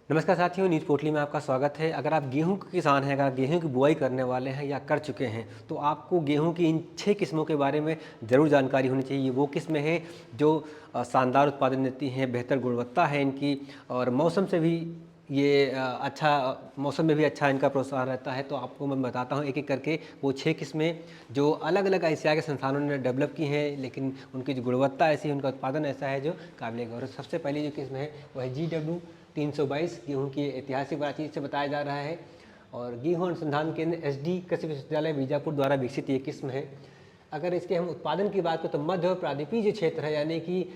नमस्कार साथियों, न्यूज़ पोटली में आपका स्वागत है। अगर आप गेहूं के किसान हैं, अगर गेहूं की बुआई करने वाले हैं या कर चुके हैं, तो आपको गेहूं की इन 6 किस्मों के बारे में ज़रूर जानकारी होनी चाहिए। वो किस्में हैं जो शानदार उत्पादन देती हैं, बेहतर गुणवत्ता है इनकी और मौसम से भी ये मौसम में भी अच्छा इनका प्रोत्साहन रहता है। तो आपको मैं बताता हूँ एक-एक करके वो 6 किस्में जो अलग-अलग एशिया के संस्थानों ने डेवलप की हैं, लेकिन उनकी जो गुणवत्ता ऐसी है, उनका उत्पादन ऐसा है जो काबिल गौर है। सबसे पहली जो किस्म है वो है GW 322 गेहूं की ऐतिहासिक बातचीत से बताया जा रहा है और गेहूं अनुसंधान केंद्र SD कृषि विश्वविद्यालय बीजापुर द्वारा विकसित ये किस्म है। अगर इसके हम उत्पादन की बात करें तो मध्य और प्रायद्वीपीय जो क्षेत्र है यानी कि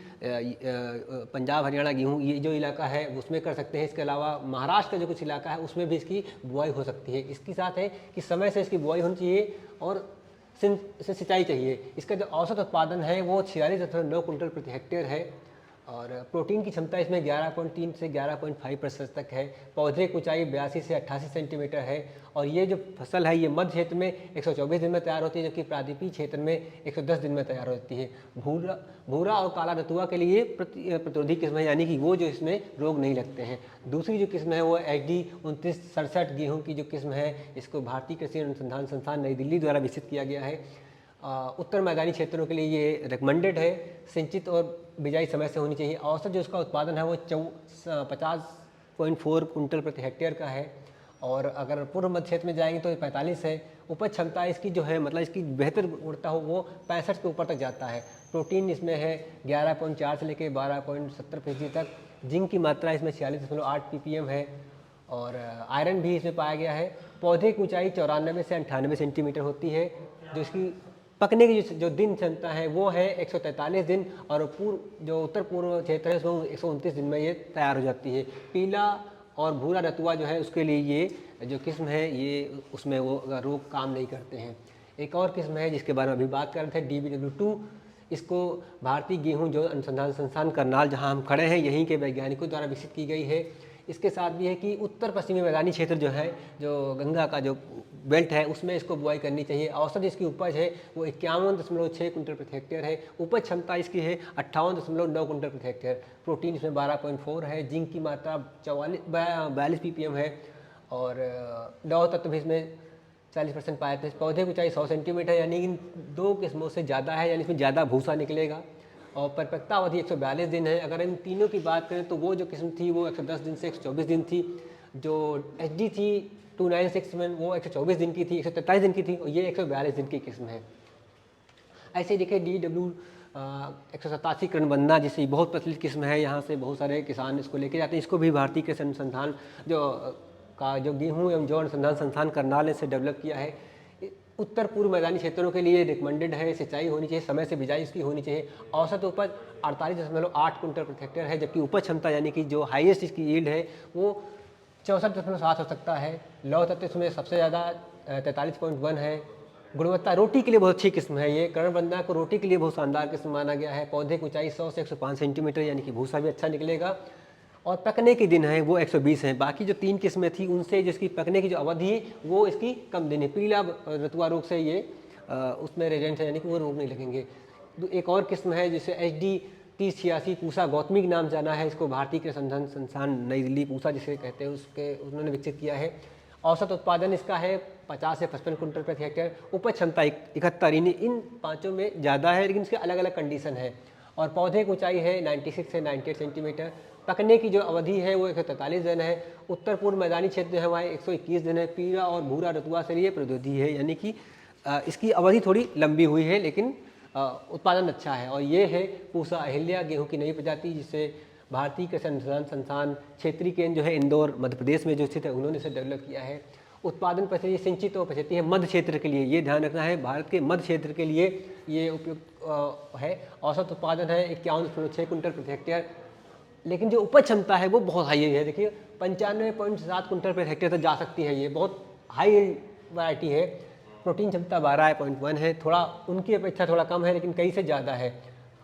पंजाब हरियाणा गेहूं ये जो इलाका है उसमें कर सकते हैं। इसके अलावा महाराष्ट्र का जो कुछ इलाका है उसमें भी इसकी बुआई हो सकती है। इसके साथ है कि समय से इसकी बुआई होनी चाहिए और से सिंचाई चाहिए। इसका जो औसत उत्पादन है वो 46.9 कुंटल प्रति हेक्टेयर है और प्रोटीन की क्षमता इसमें 11.3 से 11.5% तक है। पौधे की ऊंचाई 82 से 88 सेंटीमीटर है और ये जो फसल है ये मध्य क्षेत्र में 124 दिन में तैयार होती है, जबकि प्रायद्वीपीय क्षेत्र में 110 दिन में तैयार होती है। भूरा और काला रतुआ के लिए प्रतिरोधी किस्म है, यानी कि वो जो इसमें रोग नहीं लगते हैं। दूसरी जो किस्म है वो HD 2967 गेहूँ की जो किस्म है, इसको भारतीय कृषि अनुसंधान संस्थान नई दिल्ली द्वारा विकसित किया गया है। उत्तर मैदानी क्षेत्रों के लिए ये रिकमेंडेड है। सिंचित और बिजाई समय से होनी चाहिए। औसत जो इसका उत्पादन है वो 50.4 कुंटल प्रति हेक्टेयर का है और अगर पूर्व मध्य क्षेत्र में जाएंगे तो 45 है। उपज क्षमता इसकी जो है मतलब इसकी बेहतर गुणवत्ता हो वो 65 के ऊपर तक जाता है। प्रोटीन इसमें है 11.4 से लेकर 12.70% तक। जिंक की मात्रा इसमें 46.8 ppm है और आयरन भी इसमें पाया गया है। पौधे की ऊंचाई 94 से 98 सेंटीमीटर होती है। जो इसकी पकने की जो दिन क्षमता है वो है 143 दिन और जो उत्तर पूर्व क्षेत्र है उसमें 129 दिन में ये तैयार हो जाती है। पीला और भूरा रतुआ जो है उसके लिए ये जो किस्म है ये उसमें वो रोग काम नहीं करते हैं। एक और किस्म है जिसके बारे में अभी बात कर रहे थे, DBW2। इसको भारतीय गेहूं जो अनुसंधान संस्थान करनाल जहां हम खड़े हैं यहीं के वैज्ञानिकों द्वारा विकसित की गई है। इसके साथ भी है कि उत्तर पश्चिमी मैदानी क्षेत्र जो है, जो गंगा का जो बेल्ट है उसमें इसको बुआई करनी चाहिए। औसत इसकी उपज है वो 51.6 कुंटल प्रति हेक्टेयर है। उपज क्षमता इसकी है 58.9 कुंटल प्रति हेक्टेयर। प्रोटीन इसमें 12.4 है। जिंक की मात्रा 42 ppm है और लौह तत्व भी इसमें 40% पाए थे। पौधे की ऊंचाई 100 सेंटीमीटर यानी इन दो किस्मों से ज़्यादा है, यानी इसमें ज़्यादा भूसा निकलेगा और परिपक्वता अवधि 142 दिन है। अगर इन तीनों की बात करें तो वो जो किस्म थी वो 110 दिन से 124 दिन थी। जो HD थी 296 वो 124 दिन की थी, 143 दिन की थी और ये 142 दिन की किस्म है। ऐसे देखिए DW 187 करणबंदा जिससे बहुत प्रचलित किस्म है, यहाँ से बहुत सारे किसान इसको लेके जाते हैं। इसको भी भारतीय कृषि अनुसंधान जो गेहूँ एवं जौ अनुसंधान संस्थान करनाल ने इसे डेवलप किया है। उत्तर पूर्व मैदानी क्षेत्रों के लिए रिकमेंडेड है। सिंचाई होनी चाहिए, समय से बिजाई इसकी होनी चाहिए। औसत उपज 48.8 कुंटल प्रति हेक्टेयर है, जबकि उपज क्षमता यानी कि जो हाईएस्ट इसकी यील्ड है वो 64.7 हो सकता है। लौह तत्व इसमें सबसे ज़्यादा 43.1 है। गुणवत्ता रोटी के लिए बहुत अच्छी किस्म है। ये करणबंदा को रोटी के लिए बहुत शानदार किस्म माना गया है। पौधे की ऊंचाई 100 से 105 सेंटीमीटर यानी कि भूसा भी अच्छा निकलेगा और पकने के दिन है वो 120 हैं। बाकी जो 3 किस्में थी उनसे जिसकी पकने की जो अवधि है वो इसकी कम दिन है। पीला रतुआ रोग से ये उसमें रेजेंट है, यानी कि वो रोग नहीं लगेंगे। एक और किस्म है जिसे HD 3086 पूसा गौतमी के नाम जाना है। इसको भारतीय कृषि अनुसंधान संस्थान नई दिल्ली पूसा जिसे कहते हैं उसके उन्होंने विकसित किया है। औसत उत्पादन इसका है 50 से 55 कुंटल प्रति हेक्टेयर। उपज क्षमता 71, इन पाँचों में ज़्यादा है लेकिन इसके अलग अलग कंडीशन है। और पौधे की ऊंचाई है 96 से 98 सेंटीमीटर। पकने की जो अवधि है वो 143 दिन है। उत्तर पूर्व मैदानी क्षेत्र जो है वहाँ 121 दिन है। पीला और भूरा रतुआ से ये प्रतिरोधी है, यानी कि इसकी अवधि थोड़ी लंबी हुई है लेकिन उत्पादन अच्छा है। और ये है पूसा अहिल्या गेहूँ की नई प्रजाति जिसे भारतीय कृषि अनुसंधान संस्थान क्षेत्रीय केंद्र जो है इंदौर मध्य प्रदेश में जो स्थित है उन्होंने इसे डेवलप किया है। उत्पादन पद्धति सिंचित और पद्धति है मध्य क्षेत्र के लिए, ये ध्यान रखना है, भारत के मध्य क्षेत्र के लिए ये उपयुक्त है। औसत उत्पादन है 51.6 कुंटल प्रति हेक्टेयर, लेकिन जो उपज क्षमता है वो बहुत हाई है। देखिए 95.7 कुंटल प्रति हेक्टेयर तक जा सकती है। ये बहुत हाई वैरायटी है। प्रोटीन क्षमता 12.1 है, थोड़ा उनकी अपेक्षा थोड़ा कम है लेकिन कई से ज़्यादा है।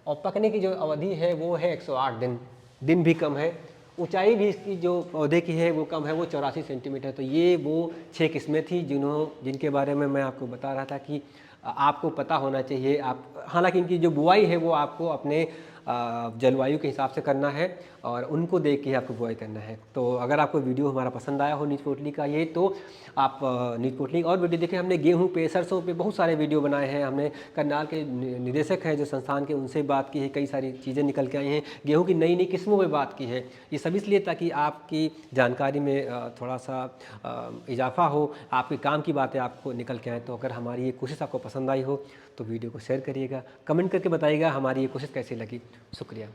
और पकने की जो अवधि है वो है 108 दिन भी कम है। ऊंचाई भी इसकी जो पौधे की है वो कम है, वो 84 सेंटीमीटर। तो ये वो 6 किस्में थी जिनके बारे में मैं आपको बता रहा था कि आपको पता होना चाहिए। आप हालांकि इनकी जो बुआई है वो आपको अपने जलवायु के हिसाब से करना है और उनको देख के ही आपको बुआई करना है। तो अगर आपको वीडियो हमारा पसंद आया हो नीच पोटली का ये, तो आप नीच पोटली और वीडियो देखें। हमने गेहूँ पे, सरसों पे बहुत सारे वीडियो बनाए हैं। हमने करनाल के निदेशक हैं जो संस्थान के, उनसे बात की है, कई सारी चीज़ें निकल के आई हैं। गेहूँ की नई नई किस्मों में बात की है। ये सब इसलिए ताकि आपकी जानकारी में थोड़ा सा इजाफा हो, आपके काम की बातें आपको निकल के आएँ। तो अगर हमारी ये कोशिश आपको पसंद आई हो तो वीडियो को शेयर करिएगा, कमेंट करके बताइएगा हमारी ये कोशिश कैसी लगी। शुक्रिया।